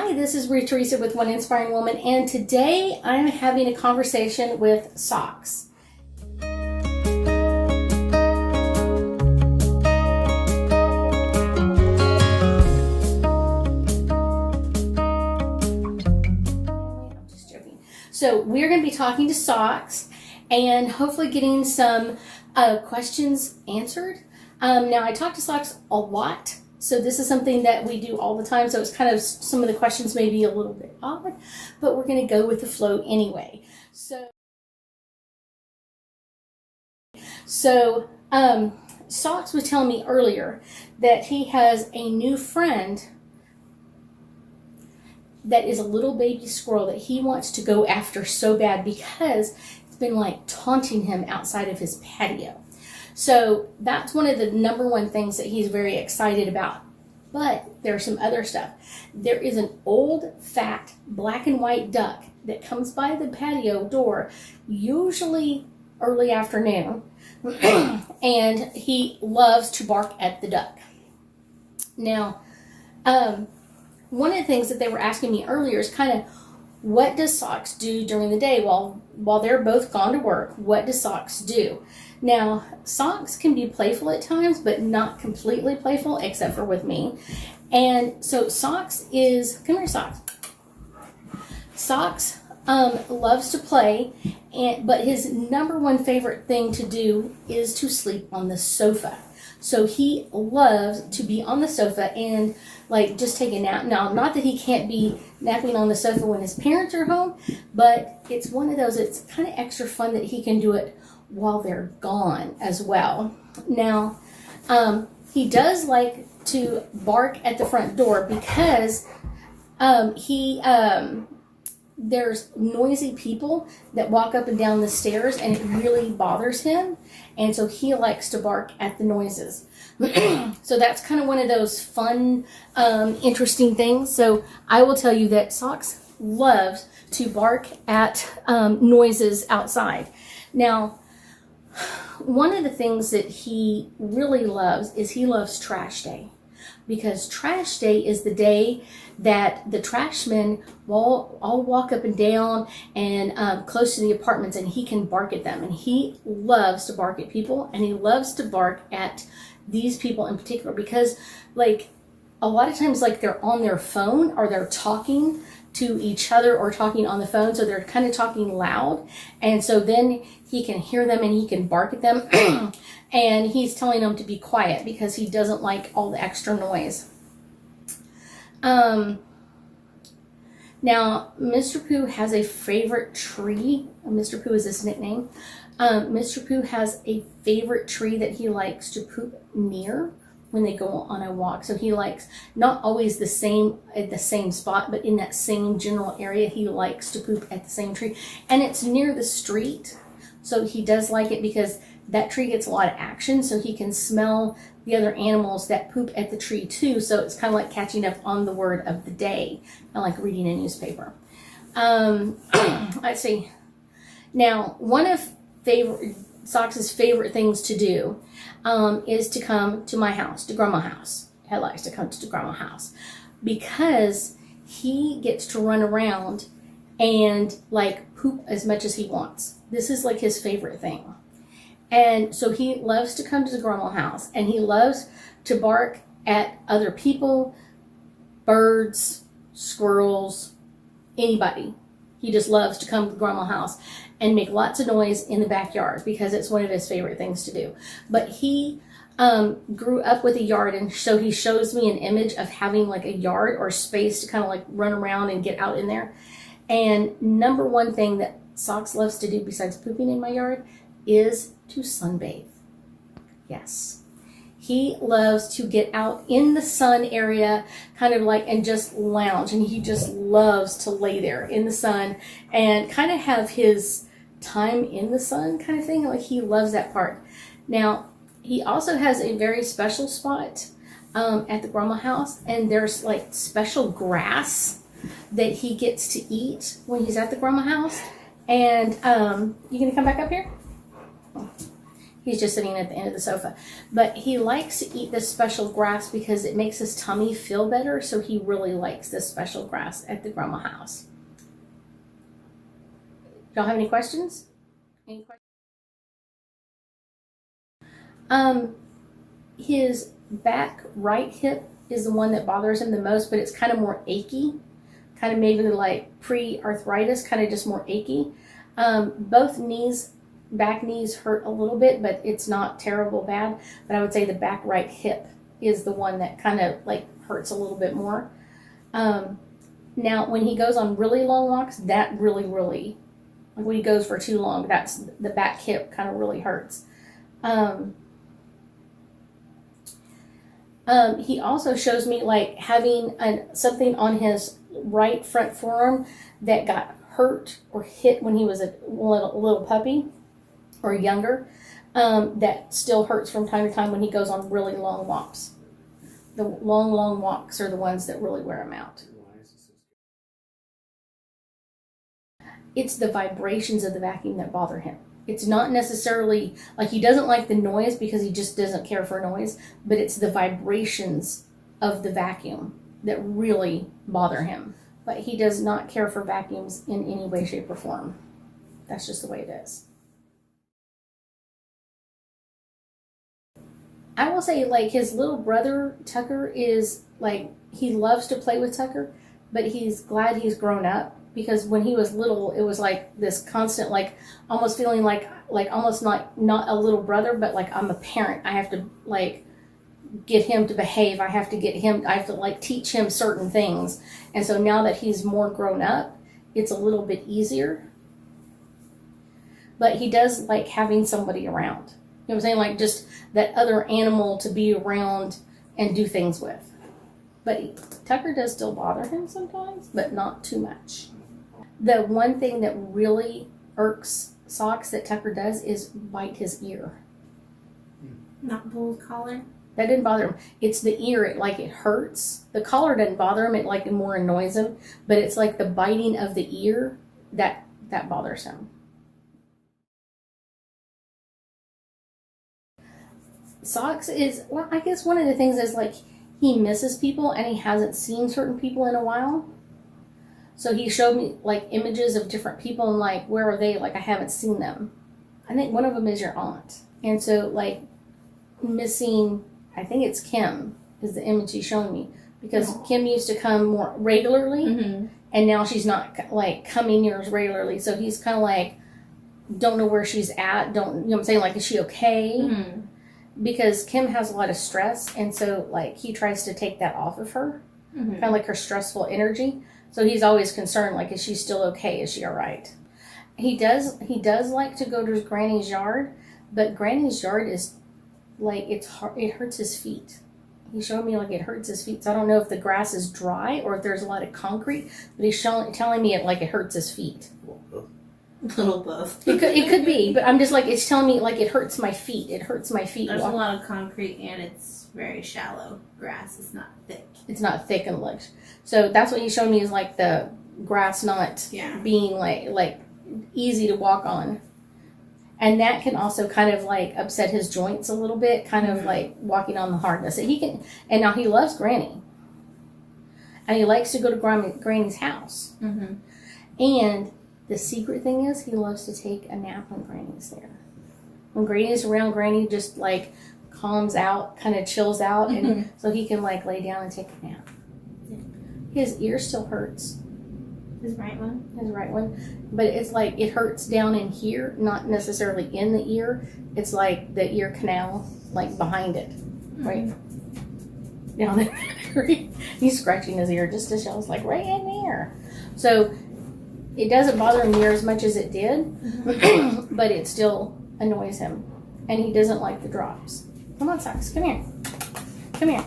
Hi, this is Ruth Theresa with One Inspiring Woman, and today I'm having a conversation with socks. I'm just joking. So we're going to be talking to socks and hopefully getting some questions answered. Now, I talk to socks a lot. So this is something that we do all the time. So it's kind of, some of the questions may be a little bit odd, but we're going to go with the flow anyway. So Socks was telling me earlier that he has a new friend that is a little baby squirrel that he wants to go after so bad because it's been like taunting him outside of his patio. So that's one of the number one things that he's very excited about. But there's some other stuff. There is an old, fat, black and white duck that comes by the patio door, usually early afternoon, and he loves to bark at the duck. Now, one of the things that they were asking me earlier is kind of, what does Socks do during the day while they're both gone to work? What does Socks do? Now, Socks can be playful at times, but not completely playful, except for with me. And so Socks is, come here, Socks. Socks loves to play, but his number one favorite thing to do is to sleep on the sofa. So he loves to be on the sofa and like just take a nap. Now, not that he can't be napping on the sofa when his parents are home, but it's one of those, it's kind of extra fun that he can do it while they're gone as well. Now, he does like to bark at the front door because there's noisy people that walk up and down the stairs and it really bothers him, and so he likes to bark at the noises. So that's kind of one of those fun, interesting things. So I will tell you that Socks loves to bark at noises outside. Now, one of the things that he really loves is he loves trash day, because trash day is the day that the trashmen will all walk up and down and close to the apartments, and he can bark at them. And he loves to bark at people, and he loves to bark at these people in particular because, like, a lot of times, like, they're on their phone or they're talking to each other or talking on the phone, so they're kind of talking loud, and so then he can hear them and he can bark at them and he's telling them to be quiet because he doesn't like all the extra noise. Now, Mr. Pooh has a favorite tree. Mr. Pooh is his nickname. Mr. Pooh has a favorite tree that he likes to poop near when they go on a walk. So he likes, not always the same at the same spot, but in that same general area, he likes to poop at the same tree. And it's near the street, so he does like it because that tree gets a lot of action, so he can smell the other animals that poop at the tree too. So it's kind of like catching up on the word of the day, kind of like reading a newspaper. Let's see. Now, one of Socks' favorite things to do is to come to my house, to Grandma's house. He likes to come to Grandma's house because he gets to run around and like poop as much as he wants. This is like his favorite thing. And so he loves to come to the Grandma's house, and he loves to bark at other people, birds, squirrels, anybody. He just loves to come to Grandma's house and make lots of noise in the backyard because it's one of his favorite things to do. But he grew up with a yard, and so he shows me an image of having like a yard or space to kind of like run around and get out in there. And number one thing that Socks loves to do besides pooping in my yard is to sunbathe. Yes. He loves to get out in the sun area, kind of like, and just lounge. And he just loves to lay there in the sun and kind of have his time in the sun kind of thing. Like, he loves that part. Now, he also has a very special spot at the Grandma house, and there's like special grass that he gets to eat when he's at the Grandma house. And you gonna come back up here? He's just sitting at the end of the sofa. But he likes to eat this special grass because it makes his tummy feel better. So he really likes this special grass at the grandma house. Y'all have any questions? Any questions? His back right hip is the one that bothers him the most, but it's kind of more achy. Kind of maybe like pre-arthritis, kind of just more achy. Both knees, back knees hurt a little bit, but it's not terrible bad. But I would say the back right hip is the one that kind of like hurts a little bit more. Now, when he goes on really long walks, that really, like when he goes for too long, that's the back hip kind of really hurts. He also shows me like having something on his right front forearm that got hurt or hit when he was a little puppy or younger, that still hurts from time to time when he goes on really long walks. The long walks are the ones that really wear him out. It's the vibrations of the vacuum that bother him. It's not necessarily, like he doesn't like the noise because he just doesn't care for noise, but it's the vibrations of the vacuum that really bother him. But he does not care for vacuums in any way, shape, or form. That's just the way it is. I will say, like, his little brother, Tucker, is, like, he loves to play with Tucker, but he's glad he's grown up. Because when he was little, it was like this constant, like, almost feeling like almost not a little brother, but like I'm a parent. I have to, like, get him to behave. I have to, like, teach him certain things. And so now that he's more grown up, it's a little bit easier. But he does like having somebody around. You know what I'm saying? Like, just that other animal to be around and do things with. But Tucker does still bother him sometimes, but not too much. The one thing that really irks Socks that Tucker does is bite his ear. Not pull his collar? That didn't bother him. It's the ear, it hurts. The collar doesn't bother him, it more annoys him. But it's like the biting of the ear that bothers him. Socks is, well, I guess one of the things is like he misses people and he hasn't seen certain people in a while. So he showed me like images of different people and like, where are they? Like, I haven't seen them. I think one of them is your aunt. And so like missing, I think it's Kim is the image he's showing me, because Kim used to come more regularly and now she's not like coming near as regularly. So he's kind of like, don't know where she's at. You know what I'm saying? Like, is she okay? Because Kim has a lot of stress. And so like he tries to take that off of her, kind of like her stressful energy. So he's always concerned, like, is she still okay? Is she all right? He does like to go to his granny's yard, but granny's yard is like, it hurts his feet. He showed me like it hurts his feet. So I don't know if the grass is dry or if there's a lot of concrete, but he's telling me it hurts his feet. A little both. It could be, but I'm just like, it's telling me like it hurts my feet. It hurts my feet. There's a lot of concrete and it's very shallow grass. It's not thick. It's not thick and lush. So that's what he showed me, is like the grass not being like easy to walk on. And that can also kind of like upset his joints a little bit, kind of like walking on the hardness. And now he loves Granny. And he likes to go to Granny's house. And the secret thing is he loves to take a nap when Granny's there. When Granny's around, Granny just like calms out, kind of chills out, and so he can like lay down and take a nap. His ear still hurts. His right one? His right one. But it's like it hurts down in here, not necessarily in the ear. It's like the ear canal, like behind it. Right? Down there. He's scratching his ear just to show us, like, right in there. So it doesn't bother him near as much as it did, but it still annoys him. And he doesn't like the drops. Come on, Socks. Come here. Come here.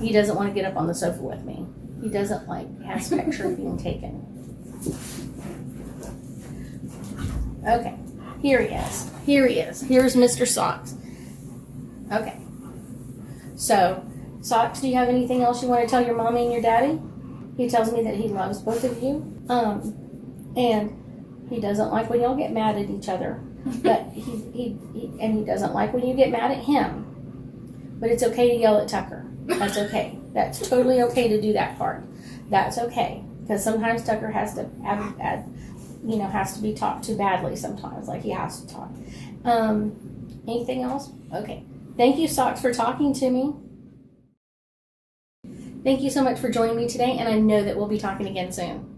He doesn't want to get up on the sofa with me. He doesn't like his picture being taken. Okay. Here he is. Here's Mr. Socks. Okay. So, Socks, do you have anything else you want to tell your mommy and your daddy? He tells me that he loves both of you. And he doesn't like when y'all get mad at each other. But he doesn't like when you get mad at him. But it's okay to yell at Tucker. That's okay. That's totally okay to do that part. That's okay. Because sometimes Tucker has to has to be talked to badly sometimes. Like he has to talk. Anything else? Okay. Thank you, Socks, for talking to me. Thank you so much for joining me today, and I know that we'll be talking again soon.